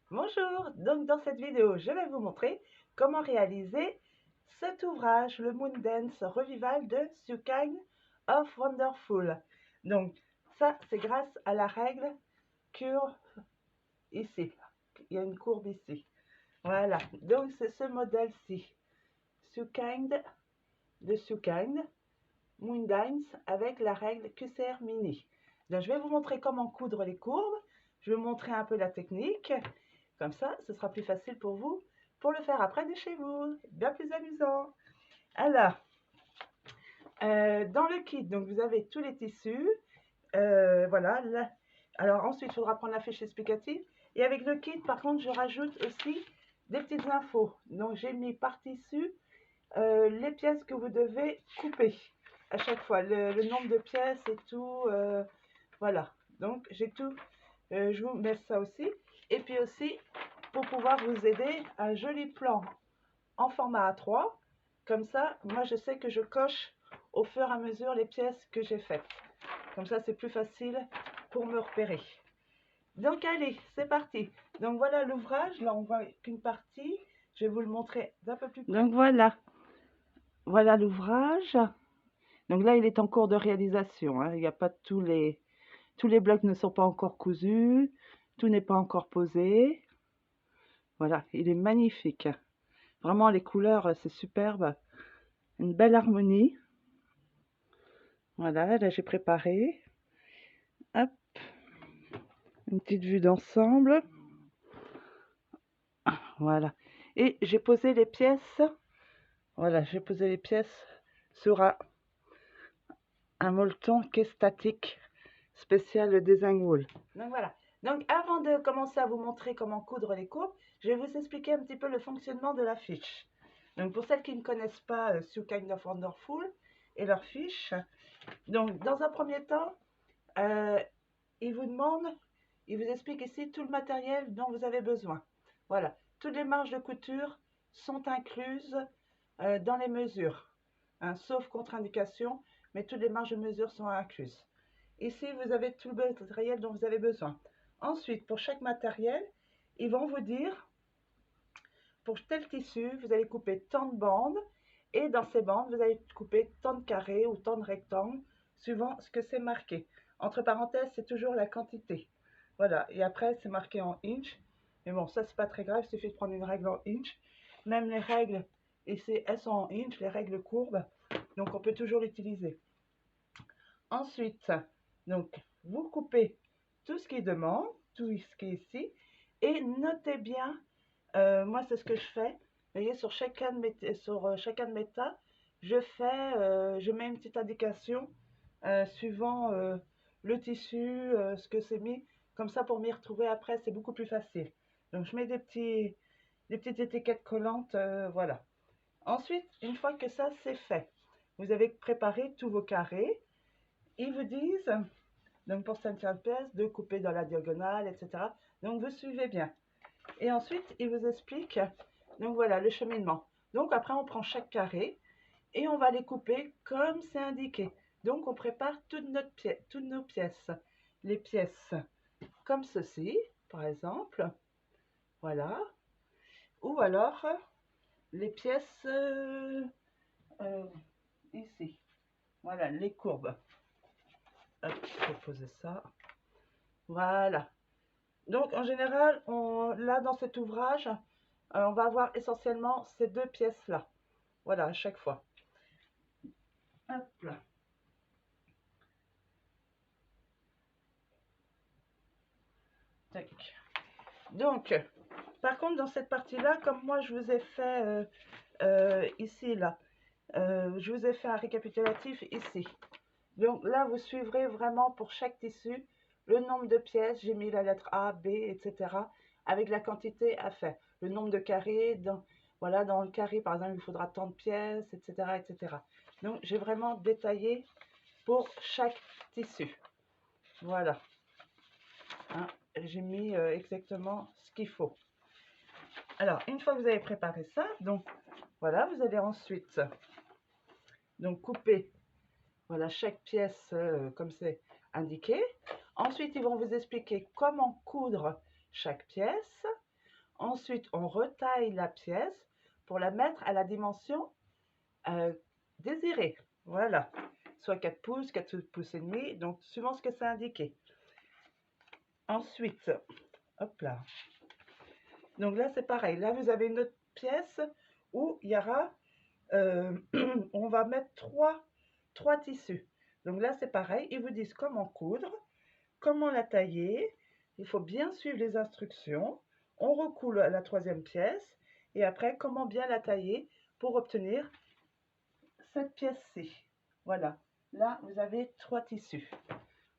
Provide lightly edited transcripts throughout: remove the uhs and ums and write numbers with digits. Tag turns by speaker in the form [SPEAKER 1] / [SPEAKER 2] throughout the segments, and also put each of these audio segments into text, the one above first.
[SPEAKER 1] Bonjour, donc dans cette vidéo, je vais vous montrer comment réaliser cet ouvrage, le Moon Dance Revival de Sue Kind of Wonderful. Donc ça, c'est grâce à la règle curve ici. Il y a une courbe ici. Voilà, donc c'est ce modèle-ci. Sue Kind de Sue Kind, Moon Dance avec la règle QCR Mini. Donc je vais vous montrer comment coudre les courbes. Je vais vous montrer un peu la technique. Comme ça, ce sera plus facile pour vous pour le faire après de chez vous. Bien plus amusant. Alors, dans le kit, donc vous avez tous les tissus. Voilà. Là. Alors ensuite, il faudra prendre la fiche explicative. Et avec le kit, par contre, je rajoute aussi des petites infos. Donc j'ai mis par tissu les pièces que vous devez couper à chaque fois. Le nombre de pièces et tout. Voilà. Donc j'ai tout. Je vous mets ça aussi. Et puis aussi, pour pouvoir vous aider, un joli plan en format A3. Comme ça, moi je sais que je coche au fur et à mesure les pièces que j'ai faites. Comme ça, c'est plus facile pour me repérer. Donc allez, c'est parti. Donc voilà l'ouvrage. Là, on voit qu'une partie. Je vais vous le montrer d'un peu plus près. Donc voilà l'ouvrage. Donc là, il est en cours de réalisation. Hein. Il n'y a pas tous les blocs ne sont pas encore cousus. Tout n'est pas encore posé. Voilà, il est magnifique. Vraiment, les couleurs, c'est superbe. Une belle harmonie. Voilà, là, j'ai préparé. Hop, une petite vue d'ensemble. Voilà. Et j'ai posé les pièces. Voilà, j'ai posé les pièces sur un molleton qui est statique, spécial design wool. Donc voilà. Donc avant de commencer à vous montrer comment coudre les courbes, je vais vous expliquer un petit peu le fonctionnement de la fiche. Donc pour celles qui ne connaissent pas Sue Kind of Wonderful et leur fiche, donc dans un premier temps, il vous explique ici tout le matériel dont vous avez besoin. Voilà, toutes les marges de couture sont incluses dans les mesures, hein, sauf contre-indication, mais toutes les marges de mesure sont incluses. Ici, vous avez tout le matériel dont vous avez besoin. Ensuite, pour chaque matériel, ils vont vous dire, pour tel tissu, vous allez couper tant de bandes, et dans ces bandes, vous allez couper tant de carrés ou tant de rectangles, suivant ce que c'est marqué. Entre parenthèses, c'est toujours la quantité. Voilà, et après, c'est marqué en inch. Mais bon, ça, c'est pas très grave, il suffit de prendre une règle en inch. Même les règles, ici, elles sont en inch, les règles courbes, donc on peut toujours l'utiliser. Ensuite, donc, vous coupez tout ce qui demande, tout ce qui est ici, et notez bien, moi c'est ce que je fais, vous voyez, sur chacun de mes tas, je mets une petite indication suivant le tissu, ce que c'est mis, comme ça pour m'y retrouver après, c'est beaucoup plus facile. Donc je mets des petites étiquettes collantes, voilà. Ensuite, une fois que ça c'est fait, vous avez préparé tous vos carrés, ils vous disent, donc pour 50 pièces, de couper dans la diagonale, etc. Donc vous suivez bien. Et ensuite, ils vous expliquent, donc voilà, le cheminement. Donc après, on prend chaque carré et on va les couper comme c'est indiqué. Donc on prépare toutes nos pièces. Les pièces comme ceci, par exemple. Voilà. Ou alors les pièces ici. Voilà, les courbes. Hop, je vais poser ça. Voilà. Donc en général, là dans cet ouvrage, on va avoir essentiellement ces deux pièces-là. Voilà, à chaque fois. Hop là. Tac. Donc, par contre, dans cette partie-là, comme moi je vous ai fait ici, là, je vous ai fait un récapitulatif ici. Donc là, vous suivrez vraiment pour chaque tissu le nombre de pièces. J'ai mis la lettre A, B, etc. avec la quantité à faire. Le nombre de carrés, voilà, dans le carré, par exemple, il faudra tant de pièces, etc. etc. Donc, j'ai vraiment détaillé pour chaque tissu. Voilà. Hein, j'ai mis exactement ce qu'il faut. Alors, une fois que vous avez préparé ça, donc voilà, vous allez ensuite donc couper voilà, chaque pièce comme c'est indiqué. Ensuite, ils vont vous expliquer comment coudre chaque pièce. Ensuite, on retaille la pièce pour la mettre à la dimension désirée. Voilà, soit 4 pouces, 4 pouces et demi, donc suivant ce que c'est indiqué. Ensuite, hop là. Donc là, c'est pareil. Là, vous avez une autre pièce où il y aura, on va mettre trois tissus. Donc là, c'est pareil. Ils vous disent comment coudre, comment la tailler. Il faut bien suivre les instructions. On recoule la troisième pièce et après, comment bien la tailler pour obtenir cette pièce-ci. Voilà. Là, vous avez 3 tissus.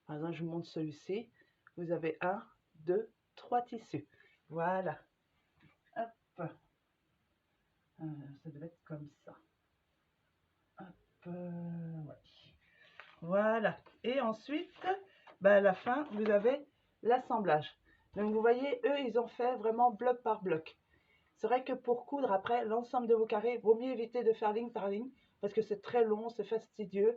[SPEAKER 1] Par exemple, je vous montre celui-ci. Vous avez 1, 2, 3 tissus. Voilà. Hop. Ça devait être comme ça. Hop. Ouais. Voilà. Et ensuite, à la fin, vous avez l'assemblage. Donc, vous voyez, eux, ils ont fait vraiment bloc par bloc. C'est vrai que pour coudre après l'ensemble de vos carrés, il vaut mieux éviter de faire ligne par ligne parce que c'est très long, c'est fastidieux,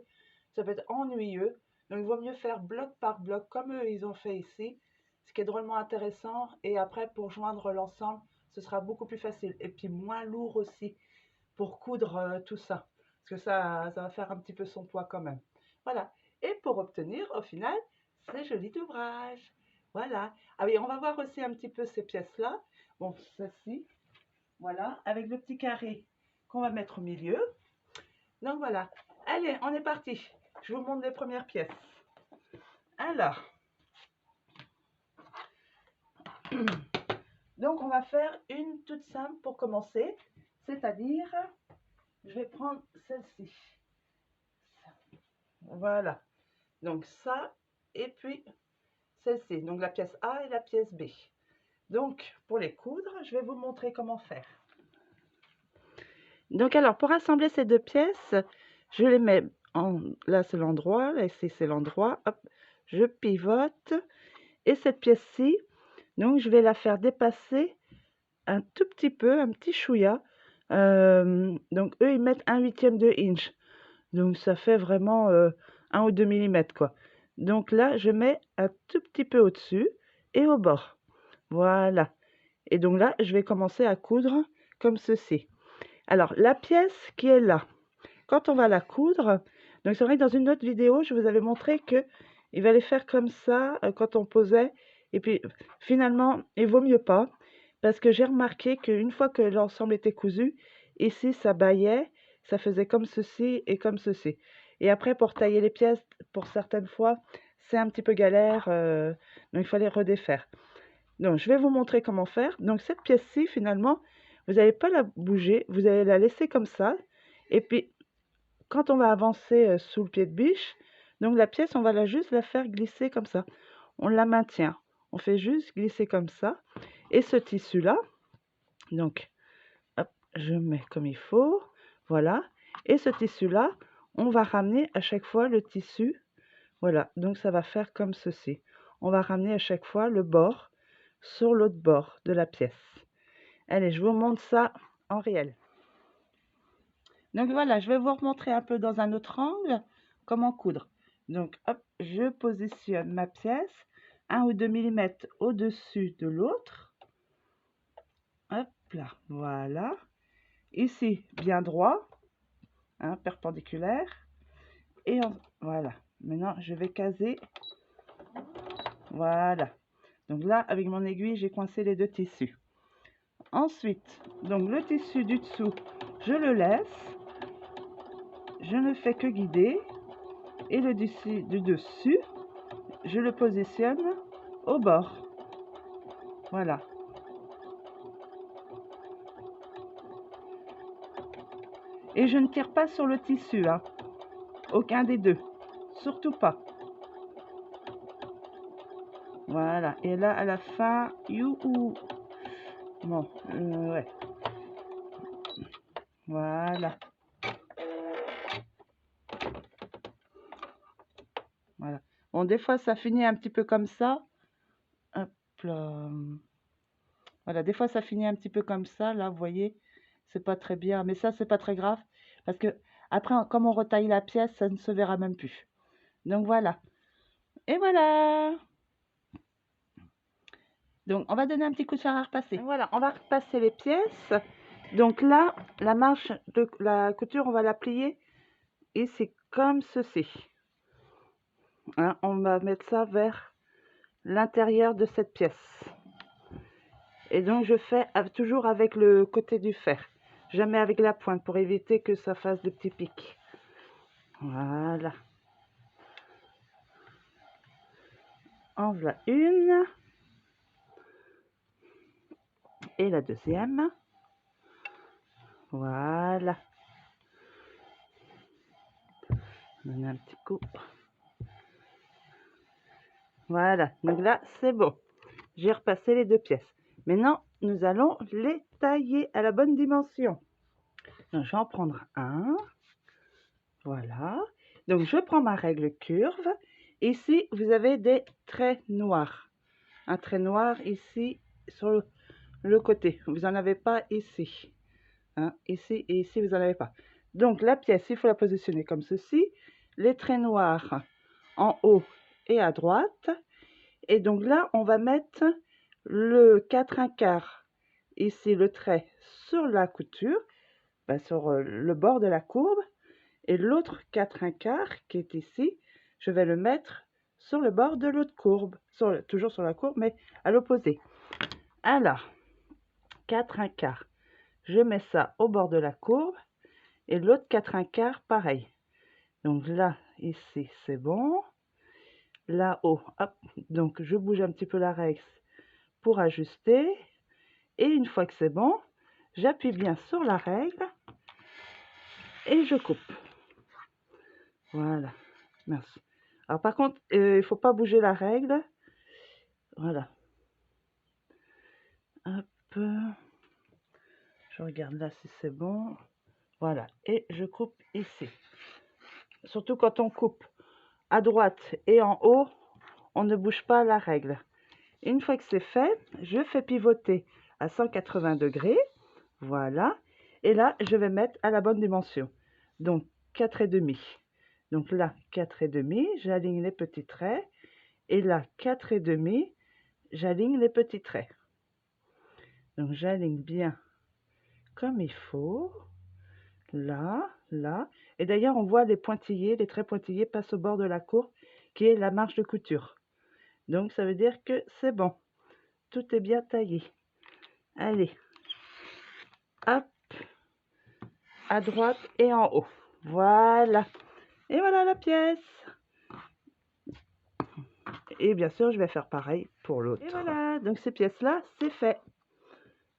[SPEAKER 1] ça peut être ennuyeux. Donc, il vaut mieux faire bloc par bloc comme eux, ils ont fait ici, ce qui est drôlement intéressant. Et après, pour joindre l'ensemble, ce sera beaucoup plus facile. Et puis, moins lourd aussi pour coudre tout ça. Parce que ça va faire un petit peu son poids quand même. Voilà. Et pour obtenir, au final, ce joli ouvrage. Voilà. Ah oui, on va voir aussi un petit peu ces pièces-là. Bon, celle-ci. Voilà, avec le petit carré qu'on va mettre au milieu. Donc voilà. Allez, on est parti. Je vous montre les premières pièces. Alors, donc on va faire une toute simple pour commencer. C'est-à-dire, je vais prendre celle-ci. Voilà. Donc ça, et puis celle-ci. Donc la pièce A et la pièce B. Donc, pour les coudre, je vais vous montrer comment faire. Donc alors, pour assembler ces deux pièces, je les mets en... Là, c'est l'endroit, là, ici, c'est l'endroit. Hop, je pivote. Et cette pièce-ci, donc, je vais la faire dépasser un tout petit peu, un petit chouïa. Donc, eux, ils mettent 1/8 de inch. Donc, ça fait vraiment 1 ou 2 mm, quoi. Donc là, je mets un tout petit peu au-dessus et au bord. Voilà. Et donc là, je vais commencer à coudre comme ceci. Alors, la pièce qui est là, quand on va la coudre, donc c'est vrai que dans une autre vidéo, je vous avais montré que il fallait faire comme ça quand on posait. Et puis, finalement, il vaut mieux pas. Parce que j'ai remarqué qu'une fois que l'ensemble était cousu, ici, ça baillait, ça faisait comme ceci et comme ceci. Et après, pour tailler les pièces, pour certaines fois, c'est un petit peu galère. Donc, il fallait redéfaire. Donc, je vais vous montrer comment faire. Donc, cette pièce-ci, finalement, vous n'allez pas la bouger. Vous allez la laisser comme ça. Et puis, quand on va avancer sous le pied de biche, donc la pièce, on va juste la faire glisser comme ça. On la maintient. On fait juste glisser comme ça. Et ce tissu-là, donc, hop, je mets comme il faut. Voilà. Et ce tissu-là, on va ramener à chaque fois le tissu. Voilà. Donc, ça va faire comme ceci. On va ramener à chaque fois le bord sur l'autre bord de la pièce. Allez, je vous montre ça en réel. Donc voilà, je vais vous remontrer un peu dans un autre angle comment coudre. Donc hop, je positionne ma pièce 1 ou 2 mm au-dessus de l'autre. Hop là, voilà. Ici, bien droit, hein, perpendiculaire. Et voilà. Maintenant, je vais caser. Voilà. Donc là, avec mon aiguille, j'ai coincé les deux tissus. Ensuite, donc le tissu du dessous, je le laisse. Je ne fais que guider. Et le tissu du dessus, je le positionne au bord. Voilà. Et je ne tire pas sur le tissu, hein. Aucun des deux. Surtout pas. Voilà. Et là, à la fin, youhou. Bon, ouais. Voilà. Voilà. Bon, des fois, ça finit un petit peu comme ça. Hop là. Voilà, des fois, ça finit un petit peu comme ça. Là, vous voyez, c'est pas très bien. Mais ça, c'est pas très grave. Parce que, après, comme on retaille la pièce, ça ne se verra même plus. Donc, voilà. Et voilà.
[SPEAKER 2] Donc, on va donner un petit coup de fer à repasser.
[SPEAKER 1] Voilà, on va repasser les pièces. Donc là, la marge de la couture, on va la plier ici, comme ceci. Hein, on va mettre ça vers l'intérieur de cette pièce. Et donc, je fais toujours avec le côté du fer. Jamais avec la pointe pour éviter que ça fasse des petits pics. Voilà. En voilà une. Et la deuxième. Voilà. Donner un petit coup. Voilà. Donc là, c'est bon. J'ai repassé les deux pièces. Maintenant, nous allons les tailler à la bonne dimension. Donc, je vais en prendre un. Voilà. Donc, je prends ma règle curve. Ici, vous avez des traits noirs. Un trait noir ici sur le côté. Vous n'en avez pas ici. Hein, ici et ici, vous n'en avez pas. Donc, la pièce, il faut la positionner comme ceci. Les traits noirs en haut et à droite. Et donc là, on va mettre le 4/1/4. Ici, le trait sur la couture, sur le bord de la courbe. Et l'autre 4/1/4 qui est ici, je vais le mettre sur le bord de l'autre courbe. Toujours sur la courbe, mais à l'opposé. Alors, 4/1/4. Je mets ça au bord de la courbe. Et l'autre 4/1/4, pareil. Donc là, ici, c'est bon. Là-haut, hop. Donc, je bouge un petit peu la règle pour ajuster. Et une fois que c'est bon, j'appuie bien sur la règle et je coupe. Voilà. Merci. Alors, par contre, il ne faut pas bouger la règle. Voilà. Hop. Je regarde là si c'est bon. Voilà. Et je coupe ici. Surtout quand on coupe à droite et en haut, on ne bouge pas la règle. Une fois que c'est fait, je fais pivoter à 180 degrés. Voilà. Et là, je vais mettre à la bonne dimension. Donc, 4,5. Donc là, 4,5, j'aligne les petits traits. Et là, 4,5, j'aligne les petits traits. Donc, j'aligne bien comme il faut. Là, là. Et d'ailleurs, on voit les pointillés, les traits pointillés passent au bord de la courbe, qui est la marge de couture. Donc, ça veut dire que c'est bon. Tout est bien taillé. Allez. Hop. À droite et en haut. Voilà. Et voilà la pièce. Et bien sûr, je vais faire pareil pour l'autre. Et voilà, donc ces pièces-là, c'est fait.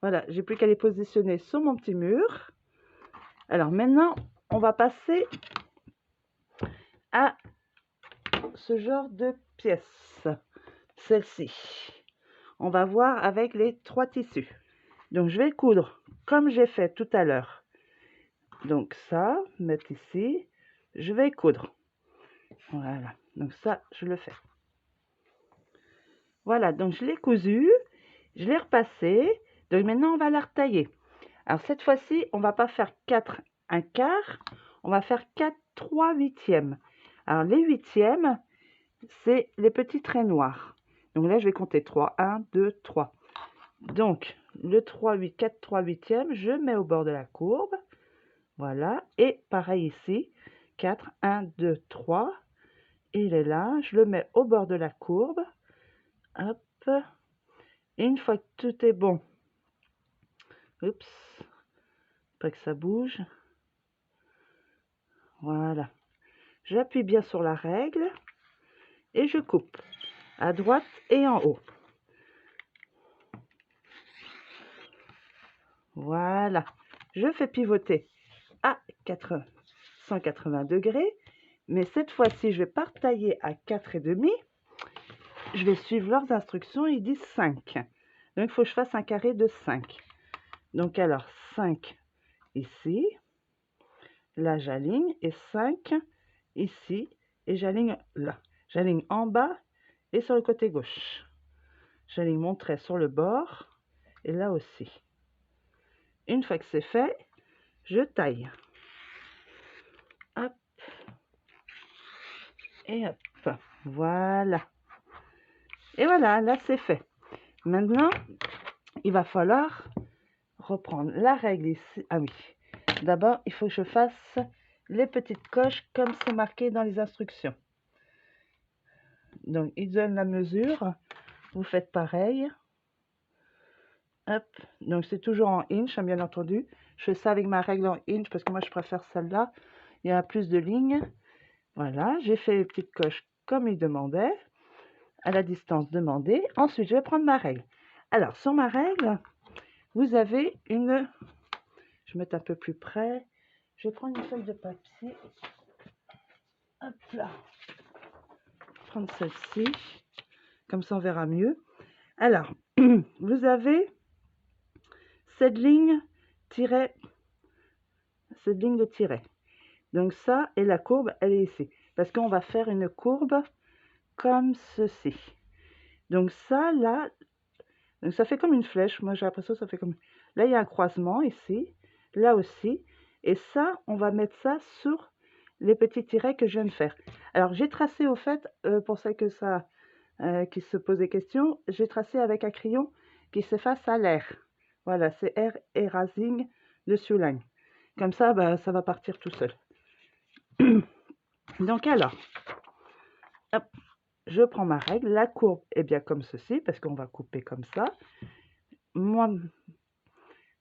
[SPEAKER 1] Voilà, j'ai plus qu'à les positionner sur mon petit mur. Alors maintenant, on va passer à ce genre de pièces. Celle-ci. On va voir avec les 3 tissus. Donc, je vais coudre comme j'ai fait tout à l'heure. Donc ça, mettre ici. Je vais coudre. Voilà, donc ça, je le fais. Voilà, donc je l'ai cousu, je l'ai repassé. Donc maintenant, on va la retailler. Alors cette fois-ci, on va pas faire 4/1/4, on va faire 4/3/8. Alors les huitièmes, c'est les petits traits noirs. Donc là, je vais compter 3, 1, 2, 3. Donc le 4/3/8, je mets au bord de la courbe. Voilà, et pareil ici, 4, 1, 2, 3. Il est là, je le mets au bord de la courbe. Hop. Et une fois que tout est bon, oups, pas que ça bouge. Voilà. J'appuie bien sur la règle et je coupe à droite et en haut. Voilà. Je fais pivoter à 180 degrés. Mais cette fois-ci, je vais pas retailler à 4,5. Je vais suivre leurs instructions. Ils disent 5. Donc, il faut que je fasse un carré de 5. Donc, alors, 5 ici. Là, j'aligne. Et 5 ici. Et j'aligne là. J'aligne en bas et sur le côté gauche. J'aligne mon trait sur le bord. Et là aussi. Une fois que c'est fait, je taille. Hop. Et hop. Voilà. Et voilà, là c'est fait. Maintenant, il va falloir reprendre la règle ici. Ah oui, d'abord, il faut que je fasse les petites coches comme c'est marqué dans les instructions. Donc, il donne la mesure. Vous faites pareil. Hop. Donc, c'est toujours en inch, bien entendu. Je fais ça avec ma règle en inch parce que moi, je préfère celle-là. Il y a plus de lignes. Voilà, j'ai fait les petites coches comme il demandait, à la distance demandée. Ensuite, je vais prendre ma règle. Alors, sur ma règle, vous avez une... Je vais mettre un peu plus près. Je vais prendre une feuille de papier. Hop là. Prendre celle-ci. Comme ça, on verra mieux. Alors, vous avez cette ligne de tiret. Donc ça, et la courbe, elle est ici. Parce qu'on va faire une courbe comme ceci. Donc ça, là, donc ça fait comme une flèche. Moi, j'ai l'impression que ça fait comme... Là, il y a un croisement ici, là aussi. Et ça, on va mettre ça sur les petits tirets que je viens de faire. Alors, j'ai tracé au fait, pour celles qui se posent des questions, j'ai tracé avec un crayon qui s'efface à l'air. Voilà, c'est Air Erasing de Sioulagne. Comme ça, bah, ça va partir tout seul. Donc alors, hop, je prends ma règle. La courbe est bien comme ceci, parce qu'on va couper comme ça. Moi,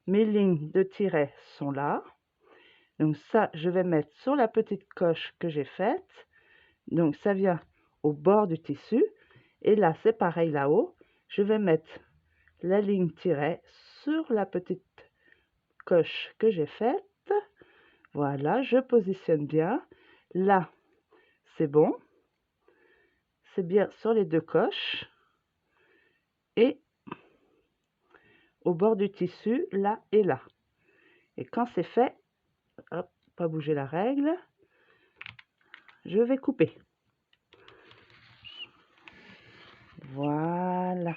[SPEAKER 1] mes lignes de tiret sont là. Donc ça, je vais mettre sur la petite coche que j'ai faite. Donc ça vient au bord du tissu. Et là, c'est pareil là-haut. Je vais mettre la ligne tiret sur la petite coche que j'ai faite. Voilà, je positionne bien. Là, c'est bon. C'est bien sur les deux coches. Et au bord du tissu, là et là. Et quand c'est fait, hop, pas bouger la règle, je vais couper. Voilà.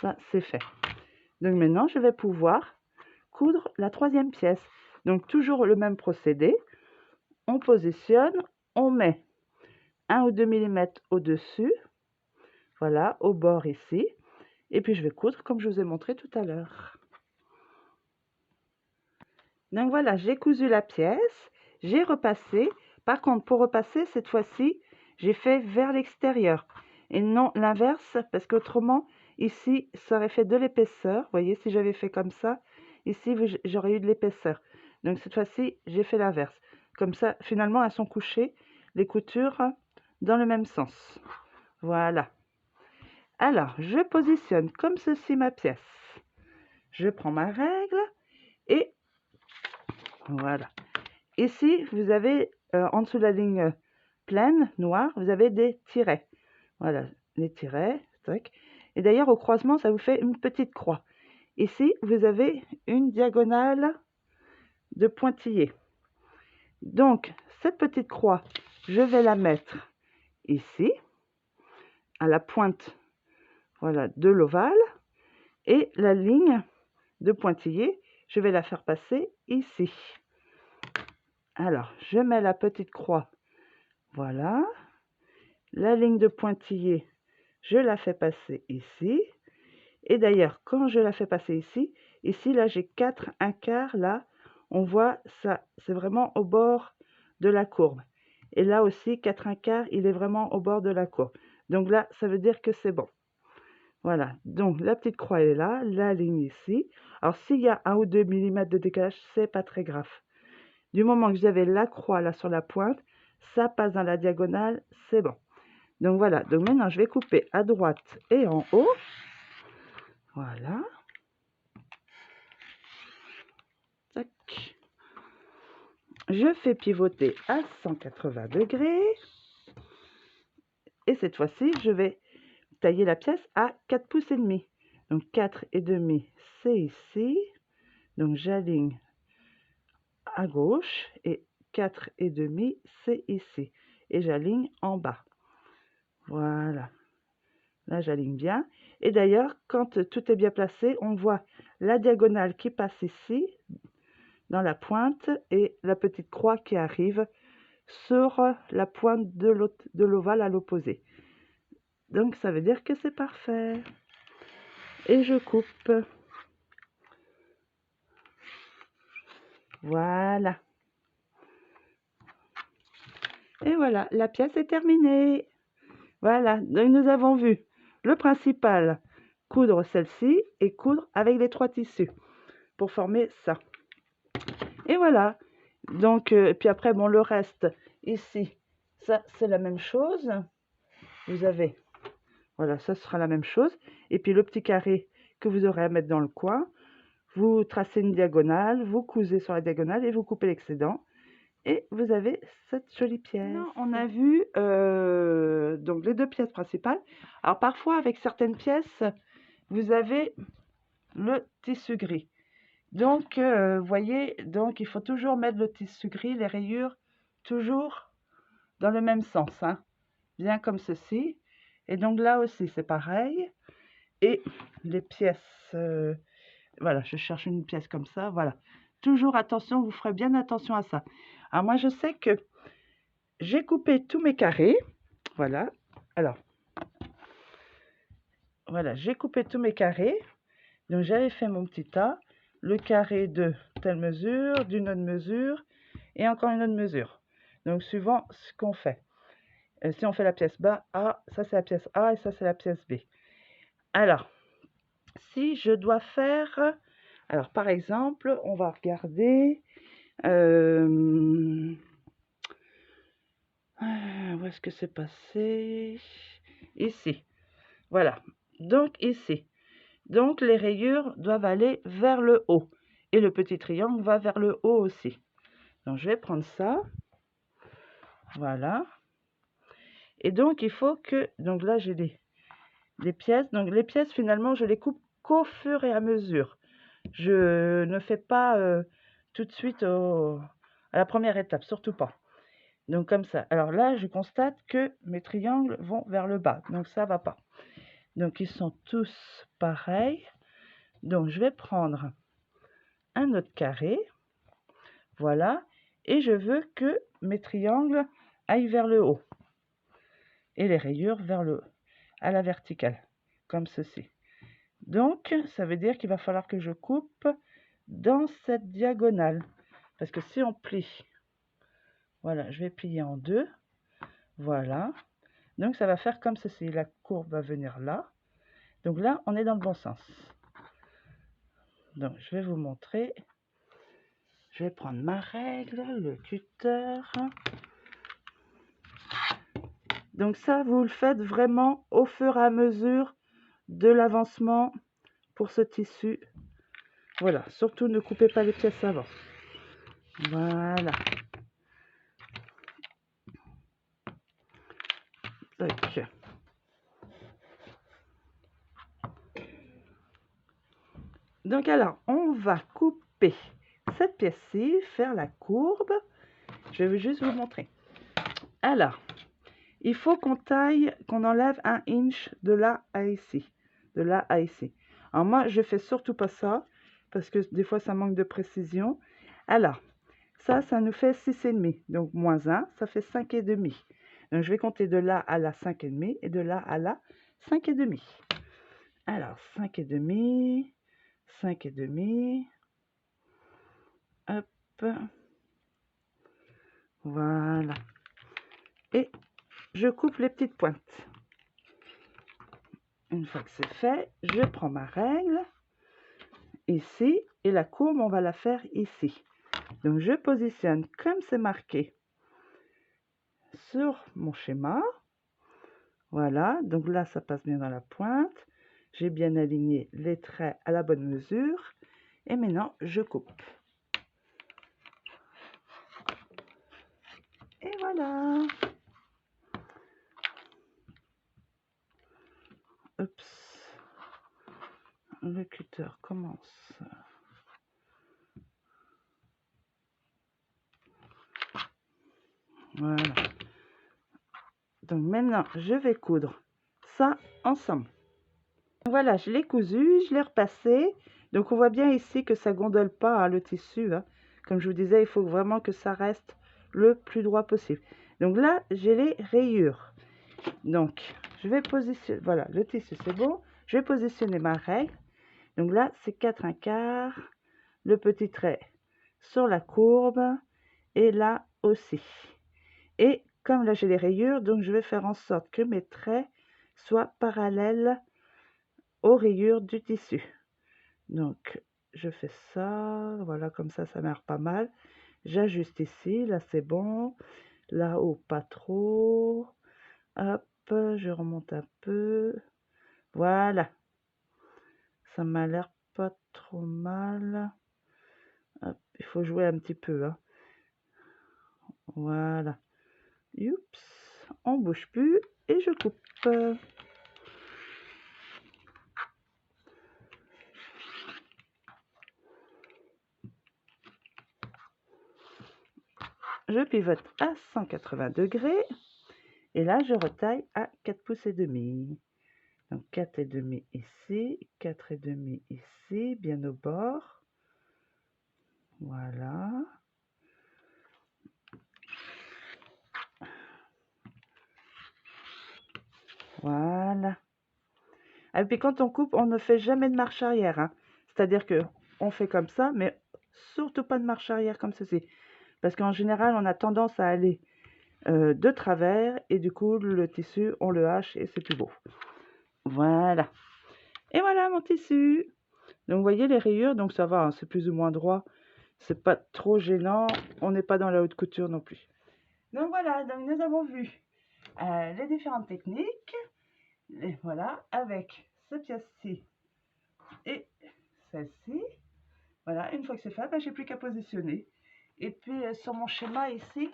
[SPEAKER 1] Ça, c'est fait. Donc maintenant, je vais pouvoir coudre la troisième pièce. Donc toujours le même procédé. On positionne, on met 1 ou 2 mm au-dessus. Voilà, au bord ici. Et puis je vais coudre comme je vous ai montré tout à l'heure. Donc voilà, j'ai cousu la pièce, j'ai repassé. Par contre, pour repasser, cette fois-ci, j'ai fait vers l'extérieur. Et non l'inverse, parce qu'autrement, ici, ça aurait fait de l'épaisseur. Vous voyez, si j'avais fait comme ça, ici, j'aurais eu de l'épaisseur. Donc cette fois-ci, j'ai fait l'inverse. Comme ça, finalement, elles sont couchées, les coutures, dans le même sens. Voilà. Alors, je positionne comme ceci ma pièce. Je prends ma règle et voilà. Ici, vous avez, en dessous de la ligne pleine, noire, vous avez des tirets. Voilà, les tirets. Tac. Et d'ailleurs, au croisement, ça vous fait une petite croix. Ici, vous avez une diagonale de pointillés. Donc, cette petite croix, je vais la mettre ici, à la pointe, voilà, de l'ovale. Et la ligne de pointillés, je vais la faire passer ici. Alors, je mets la petite croix, voilà. La ligne de pointillés, je la fais passer ici. Et d'ailleurs, quand je la fais passer ici, là, j'ai 4 1/4, là, on voit ça, c'est vraiment au bord de la courbe. Et là aussi, 4 1/4, il est vraiment au bord de la courbe. Donc là, ça veut dire que c'est bon. Voilà, donc la petite croix est là, la ligne ici. Alors, s'il y a 1 ou 2 mm de décalage, c'est pas très grave. Du moment que vous avez la croix là sur la pointe, ça passe dans la diagonale, c'est bon. Donc voilà, donc maintenant je vais couper à droite et en haut. Voilà. Tac. Je fais pivoter à 180 degrés. Et cette fois-ci, je vais tailler la pièce à 4 pouces et demi. Donc 4 et demi, c'est ici. Donc j'aligne à gauche et 4 et demi, c'est ici. Et j'aligne en bas. Voilà. Là, j'aligne bien. Et d'ailleurs, quand tout est bien placé, on voit la diagonale qui passe ici, dans la pointe, et la petite croix qui arrive sur la pointe de l'ovale à l'opposé. Donc ça veut dire que c'est parfait. Et je coupe. Voilà. Et voilà, la pièce est terminée. Voilà, donc nous avons vu le principal, coudre celle-ci et coudre avec les 3 tissus pour former ça. Et voilà, donc, puis après, bon, le reste, ici, ça, c'est la même chose. Vous avez, voilà, ça sera la même chose. Et puis le petit carré que vous aurez à mettre dans le coin, vous tracez une diagonale, vous cousez sur la diagonale et vous coupez l'excédent. Et vous avez cette jolie pièce. Non, on a vu donc les 2 pièces principales. Alors parfois, avec certaines pièces, vous avez le tissu gris. Donc, vous voyez, donc il faut toujours mettre le tissu gris, les rayures, toujours dans le même sens, hein, bien comme ceci. Et donc là aussi, c'est pareil. Et les pièces, voilà, je cherche une pièce comme ça, voilà. Toujours attention, vous ferez bien attention à ça. Alors moi, je sais que j'ai coupé tous mes carrés, voilà. Alors, voilà, j'ai coupé tous mes carrés. Donc, j'avais fait mon petit tas, le carré de telle mesure, d'une autre mesure, et encore une autre mesure. Donc, suivant ce qu'on fait. Si on fait la pièce A, ça c'est la pièce A et ça c'est la pièce B. Alors, si je dois faire... Alors, par exemple, on va regarder... où est-ce que c'est passé? Ici. Voilà. Donc, ici. Donc, les rayures doivent aller vers le haut. Et le petit triangle va vers le haut aussi. Donc, je vais prendre ça. Voilà. Et donc, il faut que... Donc là, j'ai des pièces. Donc, les pièces, finalement, je les coupe qu'au fur et à mesure. Je ne fais pas tout de suite à la première étape, surtout pas. Donc, comme ça. Alors là, je constate que mes triangles vont vers le bas. Donc, ça va pas. Donc, ils sont tous pareils. Donc, je vais prendre un autre carré. Voilà. Et je veux que mes triangles aillent vers le haut. Et les rayures vers le haut, à la verticale, comme ceci. Donc, ça veut dire qu'il va falloir que je coupe dans cette diagonale. Parce que si on plie, voilà, je vais plier en 2. Voilà. Donc, ça va faire comme ceci. La courbe va venir là. Donc là, on est dans le bon sens. Donc, je vais vous montrer. Je vais prendre ma règle, le cutter. Donc ça, vous le faites vraiment au fur et à mesure de l'avancement pour ce tissu. Voilà, surtout ne coupez pas les pièces avant. Voilà. Ok. Donc alors, on va couper cette pièce-ci, faire la courbe. Je vais juste vous montrer. Alors, il faut qu'on taille, qu'on enlève 1 inch de là à ici. De là à ici. Alors moi, je fais surtout pas ça, parce que des fois, ça manque de précision. Alors, ça nous fait 6,5. Donc, moins 1, ça fait 5,5. Donc, je vais compter de là à la 5,5 et de là à la 5,5. Alors, 5,5, 5,5. Hop. Voilà. Et je coupe les petites pointes. Une fois que c'est fait, je prends ma règle ici et la courbe, on va la faire ici. Donc, je positionne comme c'est marqué sur mon schéma. Voilà, donc là, ça passe bien dans la pointe. J'ai bien aligné les traits à la bonne mesure. Et maintenant, je coupe. Et voilà. Oups. Le cutter commence. Voilà. Donc maintenant, je vais coudre ça ensemble. Voilà, je l'ai cousu, je l'ai repassé. Donc on voit bien ici que ça gondole pas hein, le tissu. Hein. Comme je vous disais, il faut vraiment que ça reste le plus droit possible. Donc là, j'ai les rayures. Donc, je vais positionner, voilà, le tissu c'est bon. Je vais positionner ma règle. Donc là, c'est 4 1/4, le petit trait sur la courbe, et là aussi. Et comme là j'ai les rayures, donc je vais faire en sorte que mes traits soient parallèles aux rayures du tissu. Donc, je fais ça, voilà, comme ça marche pas mal. J'ajuste ici, là c'est bon. Là-haut, pas trop. Hop, je remonte un peu. Voilà. Ça m'a l'air pas trop mal. Hop, il faut jouer un petit peu, hein. Voilà. Oups, on bouge plus et je coupe. Je pivote à 180 degrés et là je retaille à 4 pouces et demi. Donc 4 et demi ici, 4 et demi ici, bien au bord. Voilà. Voilà. Et puis quand on coupe, on ne fait jamais de marche arrière, hein. C'est-à-dire que on fait comme ça, mais surtout pas de marche arrière comme ceci. Parce qu'en général, on a tendance à aller de travers et du coup, le tissu, on le hache et c'est plus beau. Voilà. Et voilà mon tissu. Donc vous voyez les rayures, donc ça va, hein, c'est plus ou moins droit. C'est pas trop gênant. On n'est pas dans la haute couture non plus. Donc voilà, donc nous avons vu les différentes techniques. Et voilà, avec cette pièce-ci et celle-ci. Voilà, une fois que c'est fait, ben, j'ai plus qu'à positionner. Et puis sur mon schéma ici,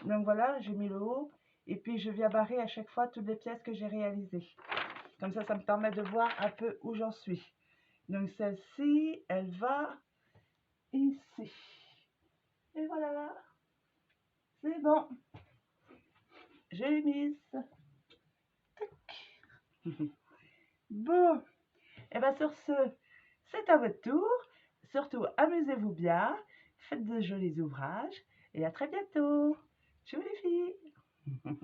[SPEAKER 1] donc voilà, j'ai mis le haut. Et puis je viens barrer à chaque fois toutes les pièces que j'ai réalisées. Comme ça me permet de voir un peu où j'en suis. Donc celle-ci, elle va ici. Et voilà, c'est bon. J'ai mise. Bon, et bien sur ce, c'est à votre tour. Surtout, amusez-vous bien, faites de jolis ouvrages et à très bientôt. Ciao les filles.